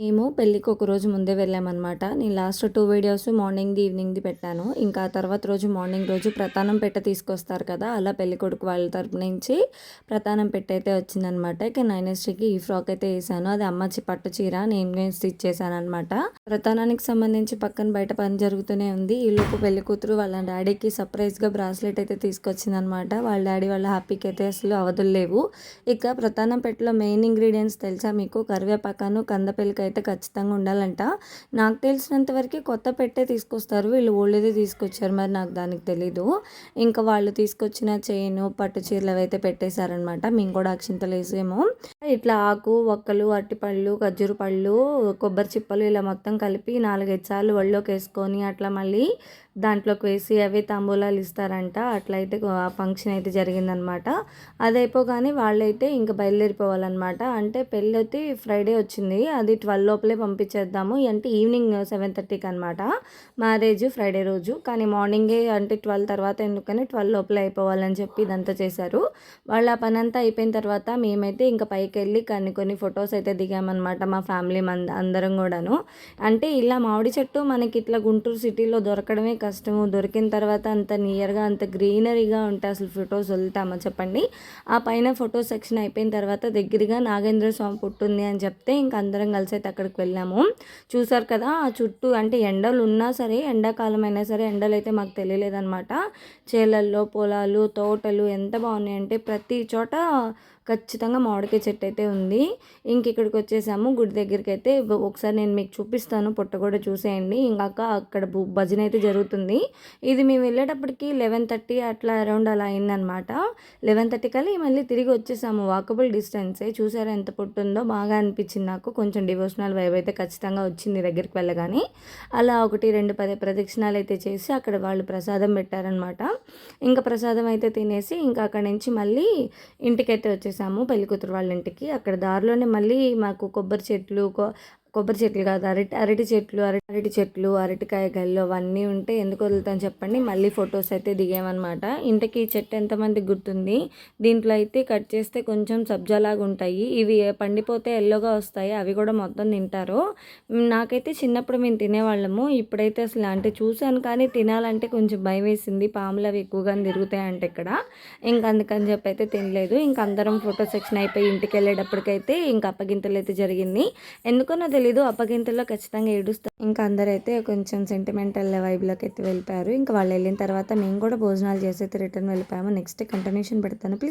మేము పెళ్ళికి ఒక రోజు ముందే వెళ్ళామన్నమాట. నేను లాస్ట్ 2 వీడియోస్ మార్నింగ్‌ది, ఈవినింగ్‌ది పెట్టాను. ఇంకా ఆ తర్వాత రోజు మార్నింగ్ రోజు ప్రతానం పెట్టె తీసుకొస్తారు కదా! అలా పెళ్ళికొడుకు వాళ్ళ తరపు నుంచి ప్రతానం పెట్టె అయితే వచ్చిందనమాట. ఇక నైనశ్రీకి ఈ ఫ్రాక్ అయితే ఏసాను. అది అమ్మ పట్టు చీర నేను స్టిచ్ చేశాననమాట. ప్రతానానికి సంబంధించి పక్కన బయట పని జరుగుతూనే ఉంది. ఈలోపు పెళ్లి కూతురు వాళ్ళ డాడీకి సర్ప్రైజ్‌గా బ్రాస్లెట్ అయితే తీసుకొచ్చిందనమాట. వాళ్ళ డాడీ వాళ్ళ హ్యాపీకి అయితే అసలు అవధులు లేవు. ఇక ప్రతానం పెట్టెలో మెయిన్ ఇంగ్రీడియంట్స్ తెలుసా మీకు? కరివేపాకును, కందపెల్లికాయ అయితే ఖచ్చితంగా ఉండాలంట. నాకు తెలిసినంత వరకు కొత్త పెట్టే తీసుకొస్తారు. వీళ్ళు ఓల్డ్‌దే తీసుకొచ్చారు. మరి నాకు దానికి తెలీదు. ఇంకా వాళ్ళు తీసుకొచ్చిన చైను, పట్టు చీరలు అవైతే పెట్టేశారనమాట. మేము కూడా అక్షింతలేసాము. ఇట్లా ఆకు, వక్కలు, అరటిపళ్ళు, ఖర్జూర పళ్ళు, కొబ్బరి చిప్పలు ఇలా మొత్తం కలిపి 4, 5 సార్లు ఒళ్ళోకేసుకొని అట్లా మళ్ళీ దాంట్లోకి వేసి అవి తాంబూలాలు ఇస్తారంట. అట్లయితే ఆ ఫంక్షన్ అయితే జరిగిందనమాట. అది అయిపోగానే వాళ్ళైతే ఇంకా బయలుదేరిపోవాలన్నమాట. అంటే పెళ్ళైతే ఫ్రైడే వచ్చింది. అది 12 లోపలే పంపించేద్దాము. అంటే ఈవినింగ్ 7:30కి అనమాట మ్యారేజ్ ఫ్రైడే రోజు. కానీ మార్నింగే అంటే 12 తర్వాత ఎందుకని 12 లోపలే అయిపోవాలని చెప్పి ఇదంతా చేశారు. వాళ్ళ పని అంతా అయిపోయిన తర్వాత మేమైతే ఇంకా పైకెళ్ళి కొన్ని ఫొటోస్ అయితే దిగామన్నమాట. మా ఫ్యామిలీ అందరం కూడాను. అంటే ఇలా మామిడి చెట్టు మనకి ఇట్లా గుంటూరు సిటీలో దొరకడమే కష్టము. దొరికిన తర్వాత అంత నియర్గా అంత గ్రీనరీగా ఉంటే అసలు ఫొటోస్ వదులుతామా చెప్పండి. ఆ పైన ఫోటో సెక్షన్ అయిపోయిన తర్వాత దగ్గరగా నాగేంద్ర స్వామి పుట్టుంది అని చెప్తే ఇంక అందరం కలిసి అయితే అక్కడికి వెళ్ళాము. చూసారు కదా ఆ చుట్టూ అంటే ఎండలు ఉన్నా సరే, ఎండాకాలం అయినా సరే ఎండలు అయితే మాకు తెలియలేదన్నమాట. చేలల్లో పొలాలు, తోటలు ఎంత బాగున్నాయంటే ప్రతి చోట ఖచ్చితంగా మామిడికాయ చెట్టు అయితే ఉంది. ఇంక ఇక్కడికి వచ్చేసాము గుడి దగ్గరికి అయితే. ఒకసారి నేను మీకు చూపిస్తాను, పుట్ట కూడా చూసేయండి. ఇంకాక అక్కడ భజన అయితే జరుగుతుంది. ఇది మేము వెళ్ళేటప్పటికి 11:30 అట్లా అరౌండ్ అలా అయిందనమాట. 11:30 కల్లా మళ్ళీ తిరిగి వచ్చేసాము. వాకబుల్ డిస్టెన్సే. చూసారా ఎంత పుట్టుందో, బాగా అనిపించింది నాకు. కొంచెం డివోషనల్ వైబ్ అయితే ఖచ్చితంగా వచ్చింది దగ్గరికి వెళ్ళగానే. అలా 1, 2 ప్రదక్షిణాలు అయితే చేసి అక్కడ వాళ్ళు ప్రసాదం పెట్టారనమాట. ఇంకా ప్రసాదం అయితే తినేసి ఇంకా అక్కడి నుంచి మళ్ళీ ఇంటికైతే వచ్చేసాము, పెళ్ళికూతురు వాళ్ళ ఇంటికి. అక్కడ దారిలోనే మళ్ళీ మాకు కొబ్బరి చెట్లు కాదు, అరటి చెట్లు, అరటికాయ గల్లు అవన్నీ ఉంటే ఎందుకు వదులుతాను చెప్పండి. మళ్ళీ ఫొటోస్ అయితే దిగామన్నమాట. ఇంటికి ఈ చెట్టు ఎంతమందికి గుర్తుంది? దీంట్లో అయితే కట్ చేస్తే కొంచెం సబ్జాలాగా ఉంటాయి. ఇవి పండిపోతే ఎల్లోగా వస్తాయి. అవి కూడా మొత్తం తింటారు. నాకైతే చిన్నప్పుడు మేము తినేవాళ్ళము. ఇప్పుడైతే అసలు అంటే చూశాను కానీ తినాలంటే కొంచెం భయం వేసింది. పాములు అవి ఎక్కువగా తిరుగుతాయంటే ఇక్కడ. ఇంక అందుకని చెప్పి అయితే తినలేదు. ఇంక అందరం ఫోటో సెక్షన్ అయిపోయి ఇంటికి వెళ్ళేటప్పటికైతే ఇంక అప్పగింతలు అయితే జరిగింది. ఎందుకనో తెలీదు అప్పగింతల్లో ఖచ్చితంగా ఏడుస్తాం. ఇంకా అందరైతే కొంచెం సెంటిమెంటల్ వైబ్లోకి అయితే వెళ్ళిపోయారు. ఇంకా వాళ్ళు వెళ్ళిన తర్వాత మేము కూడా భోజనాలు చేసి అయితే రిటర్న్ వెళ్ళిపోయాము. నెక్స్ట్ కంటిన్యూషన్ పెడతాను ప్లీజ్.